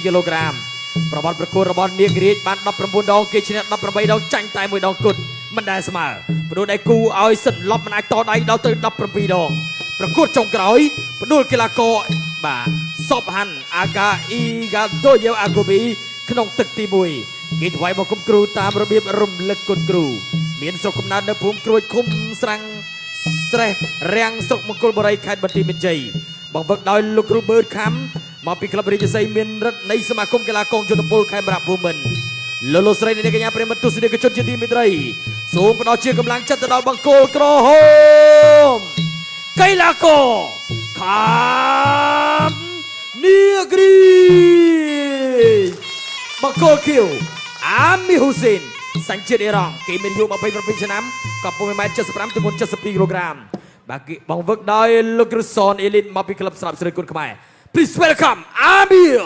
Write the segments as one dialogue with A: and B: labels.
A: គីឡូក្រាមប្រវត្តិប្រកួតរបស់នាងរាជបាន19ដងគេឈ្នះ18ដងចាញ់តែ1ដងគត់មិនដែលស្មើបដូរដៃគូឲ្យសិនឡប់មិនអាចតដៃដល់ទៅ17ដងប្រកួតចុងក្រោយបដូរកីឡាករបាទសពហាន់អាកាអ៊ីហ្គាដូយ៉ូអាកូប៊ីក្នុងទឹកទី1គេថ្វាយបង្គំគ្រូតាមរបៀបរំលឹកគុណគ្រូមានស្រុកកំណើតនៅភូមិក្រួយឃុំស្រាំងស្រេះរាំងស្រុកមង្គលបុរីខេត្តបន្ទាយមានជ័យបង្វឹកដោយលោកគ្រូប៊ឺតខំមកពីក្លឹបរាជសីមានរដ្ឋនៃសមាគមកីឡាកងជលពលខេមរៈភូមិន្ទលោកស្រីនាងកញ្ញាប្រិមត្តទស្សនិកជនជាទីមេត្រីសូមផ្ដល់ជាកម្លាំងចិត្តទៅដល់បង្គោលក្រហមកីឡាករខាំនាងរីបង្គោលខៀវអាមីហ៊ូសេនសញ្ជាតិអ៊ីរ៉ង់គេមានអាយុ27ឆ្នាំកម្ពស់1.75 ទម្ងន់72គីឡូក្រាមបាទគេបង្វឹកដោយលោកគ្រូសនអេលីនមកពីក្លឹបស្រាប់ស្រីគុណខ្មែរ Please welcome Amir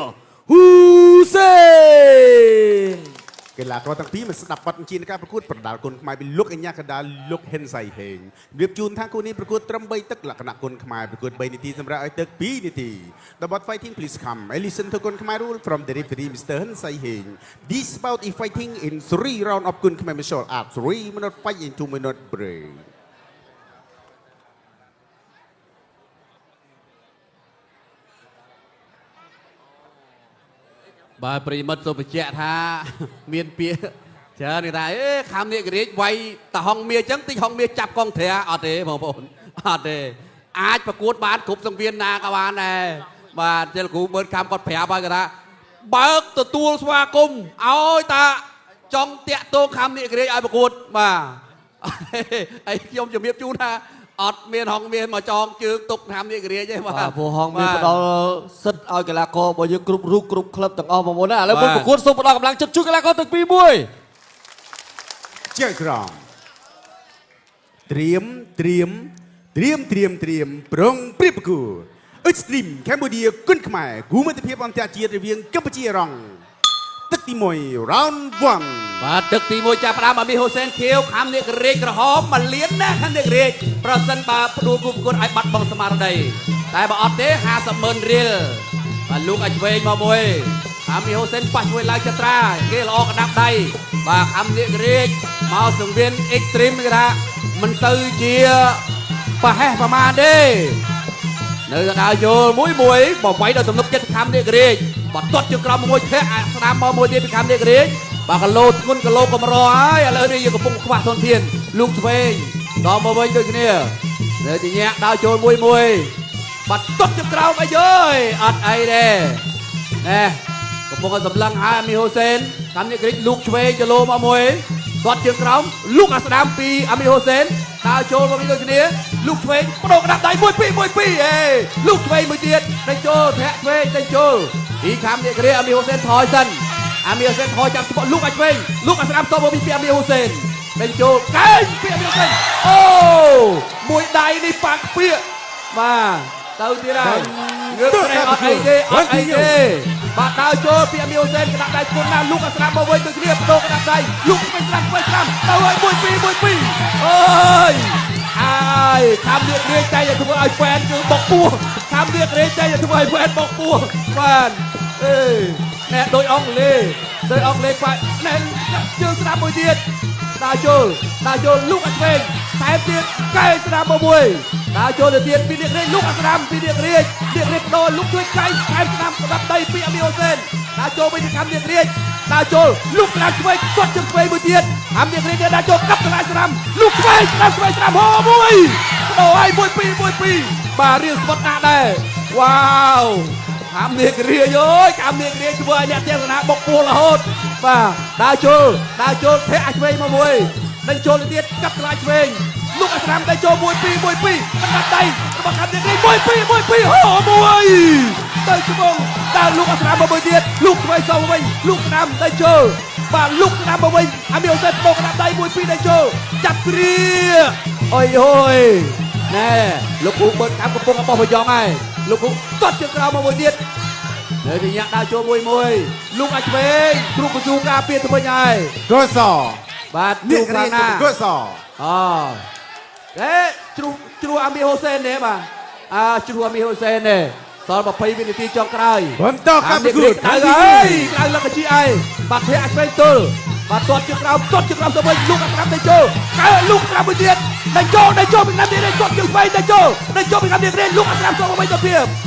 A: Hussein
B: កីឡាករទាំងពីរមិនស្ដាប់បទបញ្ជានៃការប្រកួតប្រដាល់គុណខ្មែរពីលោកអញ្ញាកដាលលោកហិនសៃហេងរៀបជូនថាគូនេះប្រកួតត្រឹម3ទឹកលក្ខណៈគុណខ្មែរប្រកួត3នាទីសម្រាប់ឲ្យទឹក2នាទី The bot fighting please come I listen to គុណខ្មែរ rule from the referee Mr. ហិនសៃហេង This bout is fighting in 3 round of គុណខ្មែរ martial art 3 minute fight in 2 minute break
C: បាទប្រិមិត្តសូមបញ្ជាក់ថាមានពាក្យច្រើនគេថាខំនេះរាជវាយតាហុងមាសអញ្ចឹងតិចហុងមាសចាប់កងត្រាអត់ទេបងប្អូនអត់ទេអាចប្រកួតបានគ្រប់សង្វៀនណាក៏បានដែរបាទជិលគ្រូបឺតខំគាត់ប្រាប់ហើយគាត់ថាបើកទទួលស្វាគមន៍ឲ្យតាចង់តាក់ទងខំនេះរាជឲ្យប្រកួតបាទអីខ្ញុំជំរាបជូនថាអត់មានហុងមាសមកចងជើងទុកតាមនេះរាជទេបាទ
A: ព្រោះហុងមាសផ្ដល់សិទ្ធឲ្យកីឡាកររបស់យើងគ្រប់រូបគ្រប់ក្លឹបទាំងអស់បងប្អូនណាឥឡូវមុនប្រកួតសូមផ្ដល់កម្លាំងចិត្តជួយកីឡាករទាំងពីរមួយ
B: ជាក្រមត្រៀមប្រងព្រៀបប្រគួត Extreme Cambodia គុណខ្មែរគូមិត្តភាពអន្តរជាតិរវាងកម្ពុជារងទឹកទី1 round 1
C: បាទទឹកទី1ចាប់ផ្ដើមអាមីហ៊ូសេនខៀវខំនេះរាជក្រហម1លានណាខំនេះរាជប្រសិនបើផ្ដួលគូប្រកួតឲ្យបាត់បង់ស្មារតីតែបើអត់ទេ50,000រៀលបាទលោកឲ្យឆ្វេងមកមួយអាមីហ៊ូសេនប៉ះជួយឡើងចត្រាគេល្អកដាប់ដៃបាទខំនេះរាជមកសង្វៀន Extreme គេថាមិនទៅជាប្រហែសប្រមាណទេនៅដើរយល់មួយបើវាយដល់ទំនុកចិត្តខំនេះរាជបើទាត់ជើងក្រោមមួយធាក់ស្ដាំមកមួយទៀតពីខំនេះរាជបាទគីឡូធ្ងន់គីឡូកម្រហើយឥឡូវនេះយើងកំពុងខ្វះធនធានលោកឆ្វេងដល់មកវិញដូចគ្នានៅទីញាក់ដើរចូលមួយបាទទាត់ជើងក្រោមអីយើយអត់អីទេណែកំពុងតែសម្លឹងហើយអាមីហ៊ូសេនខំនេះរាជលោកឆ្វេងគីឡូមកមួយទាត់ជើងក្រោមលោកអាស្ដាំពីអាមីហ៊ូសេនដើរចូលមកវិញដូចគ្នាលោកឆ្វេងបដូរក្តាប់ដៃ1 2 1 2លោកឆ្វេងមួយទៀតដេញចូលធាក់ឆ្វេងដេញចូលពីខាំនេះគ្រាអាមីហ៊ូសេនថយសិនអាមីហ៊ូសេនថយចាប់ច្បក់លោកឲ្យឆ្វេងលោកឲ្យស្ដាំតមកពីអាមីហ៊ូសេនដេញចូលកែងពីអាមីហ៊ូសេនអូមួយដៃនេះប៉ាក់ពាកបាទទៅទៀតហើយងើបត្រេះអត់អីទេបាទដើរចូលពីអាមីហ៊ូសេនក្តាប់ដៃគុណណាលោកឲ្យស្ដាំមកវិញដូចគ្នាបដូរក្តាប់ដៃលោកឆ្វេងស្ដាំទៅហើយ1 2 1 2អើយហើយខំរៀបរៀងតែធ្វើឲ្យហ្វេនគឺបុកពោះខំរៀបរៀងតែធ្វើឲ្យហ្វេនបុកពោះបាទណែដូចអង់គ្លេសបាទណែជើងស្ដាប់មួយទៀតដើរចូលលោកអត់វិញតែទៀតកែស្ដាប់មកមួយដើរចូលទៅទៀតពីរៀបរៀងលោកអត់ស្ដាប់ពីរៀបរៀងដោលោកជួយកែស្ដាប់ស្ដាប់ដីពីអាមីអូសេនដើរចូលវិញទៅខំរៀបរៀងដើរចូលលោកស្ដាប់ឆ្វេងគាត់ជើងឆ្វេងមួយទៀតអាមីរៀងដើរចូលកាប់ឆ្លាយស្ដាំលោកឆ្វេងស្ដាប់ហោមួយដោឲ្យ1 2 បាទរៀងស្បត់ណាស់ដែរវ៉ាវខាំនេះគ្រាយអើយខាំនេះគ្រាយធ្វើឲ្យអ្នកទាំងសនាបុកពោះរហូតបាទដើរចូលធាក់ឆ្វេងមកមួយដេញចូលទៅទៀតកាប់ឆ្លាយឆ្វេងលោកអាស្រាមដេញចូល1 2 បណ្ដាប់ដៃរបស់ខាំនេះគ្រាយ1 2 ហោមួយទៅជបងដើរលោកអាស្រាមមកមួយទៀតលោកឆ្វេងសងវិញលោកស្ដាំដេញចូលបាទលោកស្ដាំមកវិញអាមីអូសេនបោកក្តាប់ដៃ1 2ដេញចូលចាប់គ្រាអុយណែលោកគ្រូបឺតខំកំពុងបោះប្រយ៉ងហើយលោកគ្រូទាត់ជើងក្រោមមកមួយទៀតនៅទីញាក់ដើរចូលមួយលោកអាចឆ្វេងគ្រូកស៊ូការពារទៅវិញហើយក
B: ស
C: បាទ
B: នេះរៀងកស
C: ជ្រុះអាមីហ៊ូសេនទេបាទជ្រុះអាមីហ៊ូសេនទេស ដល់20វិនាទីចុងក្រោយ
B: បន្តការប្រកួត
C: ក្រៅលក្ខជីអីបាទភ័ក្រអាចស្វែងទល់បាទទាត់ជើងក្រោមទៅវិញលោកអាត្រាំដេជោកៅលោកអាត្រាំមួយទៀតដេជោពីណាត់នេះទាត់ជើងស្វែងដេជោពីណាត់នេះលោកអាត្រាំចូលវិញទៅ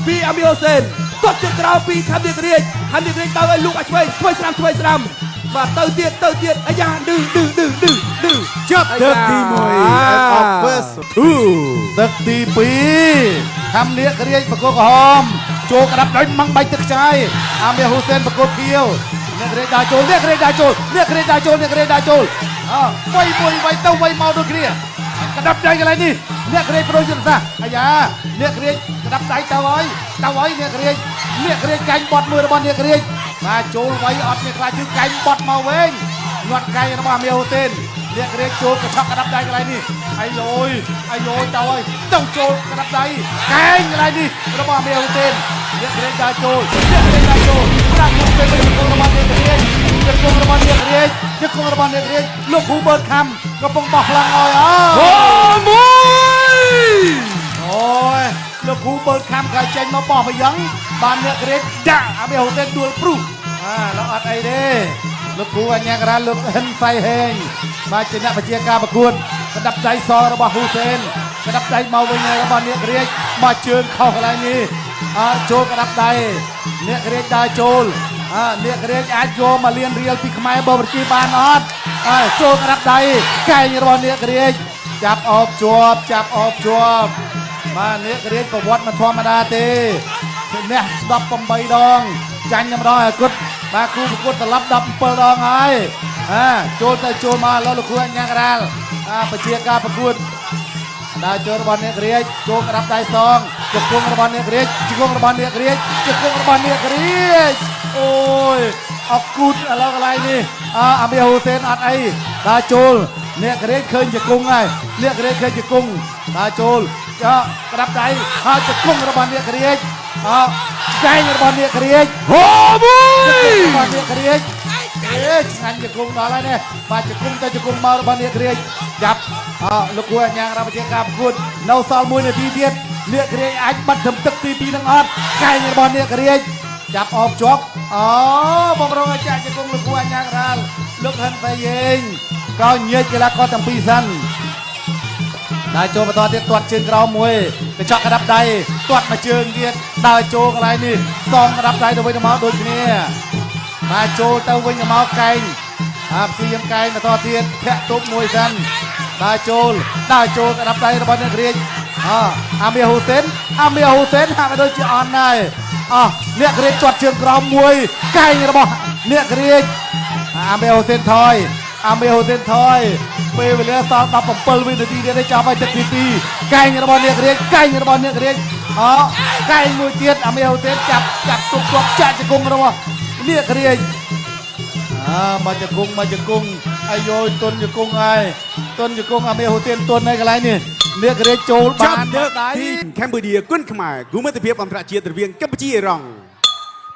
C: ពីអាមីអូសេនទាត់ជើងក្រោមពីខាំនេះរៀងទៅឲ្យលោកអាចឆ្វេងស្រាំបាទទៅទៀតអាយ៉ាឌឺ
B: ចាប់ទឹកទី1 and of first
D: ទឹកទី2ខំលៀករាជបកគោក្រហមចូលក្តាប់ដេញម៉ងបាច់ទឹកខ្ចាយអាមៀហ៊ូសែនបកគោខៀវអ្នករាជដាចូលអ្នករាជដាចូលអើវៃទៅវៃមកដូចគ្នាក្តាប់ដៃកន្លែងនេះអ្នករាជប្រយុទ្ធសាស្ត្រអាយ៉ាអ្នករាជក្តាប់ដៃទៅហើយអ្នករាជកាញ់បត់មួយរបស់អ្នករាជបាទចូលវៃអត់មានខ្លាចជើងកាញ់បត់មកវិញញាត់កាយរបស់អាមៀហ៊ូសែនអ្នករាជចូលកញ្ឆក់ក្តាប់ដៃកន្លែងនេះអាយយទៅហើយទៅចូលក្តាប់ដៃកែងកន្លែងនេះរបស់អាមៀហ៊ូសែនអ្នករាជចូល ប្រាក់ទៅเป็นគងរបស់អ្នករាជជង្គង់របស់អ្នករាជលោកហ៊ូបឺតខំកំពុងបោះឡើងឲ្យអូយលោកហ៊ូបឺតខំក៏ចេញមកបោះប្រយ៉ាងបានអ្នករាជដាក់អាមេហ៊ូសែនដួលព្រុសលោកអត់អីទេលោកគ្រូអញ្ញាការ៉ាលោកហិនសៃហេងបាទជាអ្នកបជាការប្រកួតក្តាប់ដៃសរបស់ហ៊ូសែនក្តាប់ដៃមកវិញរបស់អ្នករាជមកជើងខុសកន្លែងនេះចូលក្តាប់ដៃអ្នករាជដើរចូលអ្នករាជអាចយកមកលៀនរៀលពីខ្មែរបបរជីបានអត់ចូលក្តាប់ដៃកែងរបស់អ្នករាជចាប់អបជាប់បាទអ្នករាជប្រវត្តិមិនធម្មតាទេអ្នក18ដងចាញ់ម្ដងឲ្យគុតបាទគូប្រកួតត្រឡប់17ដងហើយចូលទៅចូលមកលោកគ្រូអញ្ញាការ៉ាល់បជាការប្រកួតដើរចូលរបស់អ្នករាជចូលក្តាប់ដៃសងជង្គង់របស់អ្នករាជអូយអកគូតឥឡូវកន្លែងនេះអាមីហ៊ូសែនអត់អីដើរចូលអ្នករាជឃើញជង្គង់ហើយដើរចូលក្តាប់ដៃហើយជង្គង់របស់អ្នករាជកែងរបស់អ្នករាជរបស់អ្នករាជឆ្ងាញ់ជង្គង់ដល់ហើយនេះបាទជង្គង់ទៅជង្គង់មករបស់អ្នករាជចាប់លោកគួរអញ្ញាការវិជាការប្រកួតនៅសល់1នាទីទៀតអ្នករាជអាចបាត់ត្រឹមទឹកទី2នឹងអត់កែងរបស់អ្នករាជចាប់អបជាប់បំរុងឲ្យចាក់ជង្គង់លោកគួរអញ្ញាការ៉ាល់លោកហិនតៃយេងក៏ញែកកីឡាករទាំងពីរសិនដើរចូលបន្តទៀតទាត់ជើងក្រោមមួយកញ្ចក់ក្តាប់ដៃទាត់មកជើងទៀតដើរចូលកន្លែងនេះសងក្តាប់ដៃទៅវិញទៅមកដូចគ្នាបាទចូលទៅវិញទៅមកកែងព្យាយាមកែងបន្តទៀតធាក់ទប់មួយសិនដើរចូលក្តាប់ដៃរបស់អ្នករាជអាមីហ៊ូសែនហាក់មិនដូចជាអន់ដែរអ្នករាជទាត់ជើងក្រោមមួយកែងរបស់អ្នករាជអាមីហ៊ូសែនថយពេលវេលាសល់17វិនាទីទៀតចាប់ឲ្យទឹកទី2កែងរបស់អ្នករាជកែងមួយទៀតអាមីហ៊ូសែនចាប់ទប់ចាក់ជង្គង់របស់អ្នករាជមកជង្គង់អាយយទុនជង្គង់ហើយអាមីហ៊ូសែនទុននៅកន្លែងនេះអ្នករាជចូលបានលើកដៃ
B: កម្ពុជាគុនខ្មែរគូមិត្តភាពអន្តរជាតិរវាងកម្ពុជាអ៊ីរ៉ង់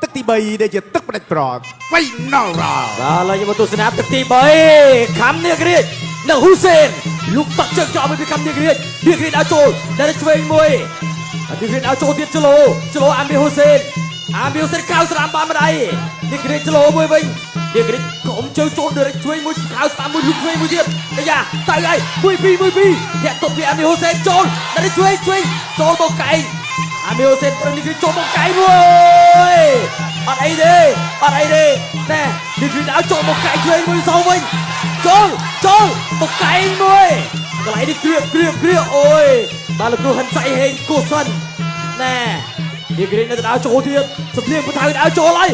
B: ទឹកទី3ដែលជាទឹកផ្ដាច់ប្រត់ Final Round
A: បាទឡើយមកទស្សនាទឹកទី3ខំអ្នករាជនិងហ៊ូសែនលុកតាក់ជើងចោលពីខំអ្នករាជដើរចូលដែលឆ្វេងមួយអ្នករាជដើរចូលទៀតចលោអាមីហ៊ូសែនខៅស្រាមបានម្ដាយអ្នករាជចលោមួយវិញអ្នករាជក្រុមជើងចូលដល់ឆ្វេងមួយខៅស្រាមមួយលុកឆ្វេងមួយទៀតអាយ៉ាទៅហើយ1-2ធាក់ទប់ពីអាមីហ៊ូសែនចូលដល់ឆ្វេងចូលមកកែងអាមីហ៊ូសែនត្រូវនេះគឺចូលមកកែងមួយអត់អីទេណែនេះគឺដល់ចូលមកកែងឆ្វេងមួយសងវិញចូលមកកែងមួយកន្លែងនេះគ្រឿអូយបាទលោកគ្រូហិនសៃហេងគូសិនណែនេះគឺនៅដល់ចូលទៀតសម្លៀងបថៅដល់ចូលហើយ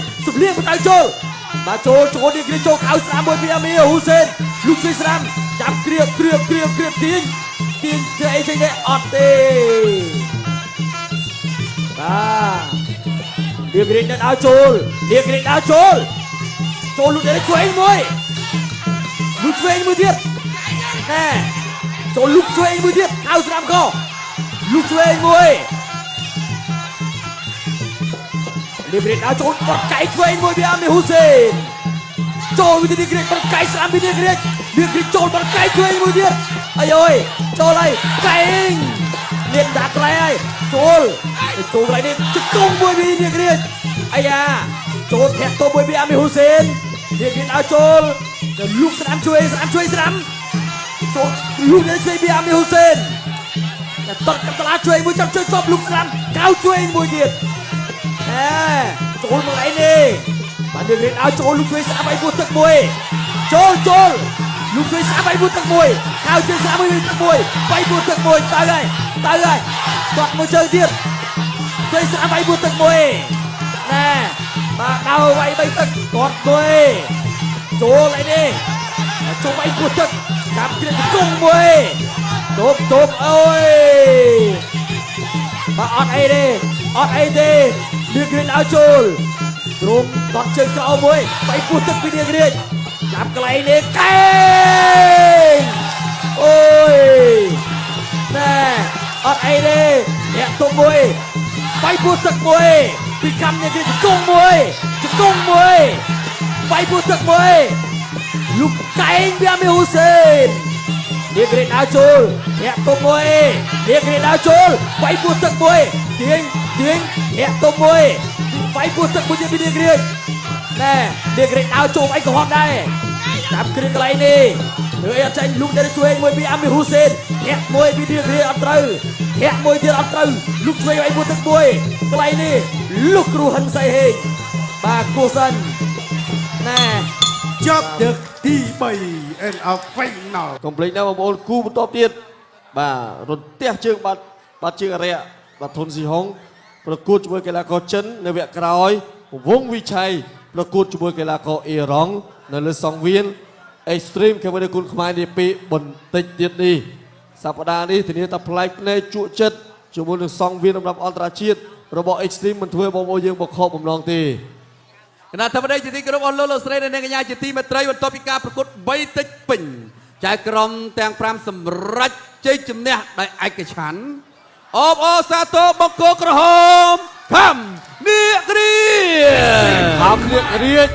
A: បាទចូលនេះគឺចូលខៅស្រាមមួយពីអាមីហ៊ូសែនលុកស្រាមចាប់គ្រឿទាញធ្វើអីចេញទេអត់ទេបាទរៀងនៅដល់ចូលលុកដល់ឆ្វេងមួយទៀតណែចូលលុកឆ្វេងមួយទៀតខៅស្រាមកលុកឆ្វេងមួយរៀងដល់ចូលបត់កែឆ្វេងមួយពីអាមីហ៊ូសែនចូលវិធីក្រៀកបត់កែស្រាមពីអ្នកក្រៀកចូលបត់កែឆ្វេងមួយទៀតអាយចូលហើយកែង liệt đá tay trốn trốn lại đi công mùi bị liệt liệt ai à trốn thẹt tô mùi bị Amir Hussein liệt liệt áo trốn lúc sẵn chui sẵn trốn lúc đến chui bị Amir Hussein tật cặp tala chui mùi chăm chơi chop lúc sẵn cao chui mùi liệt trốn một lại đi bạn liệt liệt áo trốn lúc chui sẵn bay buốt thật mùi trốn lúc chui sẵn bay buốt thật mùi cao chui sẵn bay buốt thật mùi bay buốt thật mùi ta ơi toàn một chơi tiếp chui sẵn bay buốt thật mùi nè bà đau bay thật toàn mùi trốn lại đi trốn bay buốt thật cặp chuyện cùng mùi tốp ơi bà ọt ai đi liệt liệt áo trốn Rôm toàn chơi cao mùi bay buốt thật với liệt liệt chạm cái này đi kênh ôi nè ọt ai đi nhẹ tôm mùi bay buốt thật mùi bị cầm như thế công mùi bay buốt thật mùi lúc cánh với Amir Hussein liệt liệt áo trốn nhẹ tôm mùi liệt liệt áo trốn bay buốt thật mùi tiếng nhẹ tôm mùi bay buốt thật mùi như liệt liệt nè liệt liệt áo trốn anh có hot đây chạm cái này đi người anh tranh lúc đây chơi mùi bị Amir Hussein hẹn mùi bị liệt liệt ăn trừ hẹn mùi liệt ăn trừ lúc chơi anh buốt thật mùi cái này đi lúc ru hân say hình bà cô sân nè
B: chấp đượcទី3 and a final
E: កុំភ្លេចណាបងប្អូនគូបន្ទាប់ទៀតបាទរន្ទះជើងបាត់ជើងអរិយបាទធុនស៊ីហុងប្រកួតជាមួយកីឡាករចិននៅវគ្គក្រោយវងវិឆ័យប្រកួតជាមួយកីឡាករអ៊ីរ៉ង់នៅលើសង្វៀន Extreme គេមិនគុណខ្មែរនេះពីបន្តិចទៀតនេះសប្តាហ៍នេះធានាថាប្លែកភ្នែកជក់ចិត្តជាមួយនឹងសង្វៀនសម្រាប់អន្តរជាតិរបស់ Extreme មិនធ្វើបងប្អូនយើងបកខកបំណងទេ
C: គណៈធម្មតាជាទីគោរពអស់លោកស្រីនិងកញ្ញាជាទីមេត្រីបន្ទាប់ពីការប្រកួត3តិចពេញចៅក្រមទាំង5សម្រេចជ័យជំនះដោយឯកច្ឆន្ទអបអរសាទរបង្គោលក្រហមខំនាគរាជ
E: ខំនាគរាជ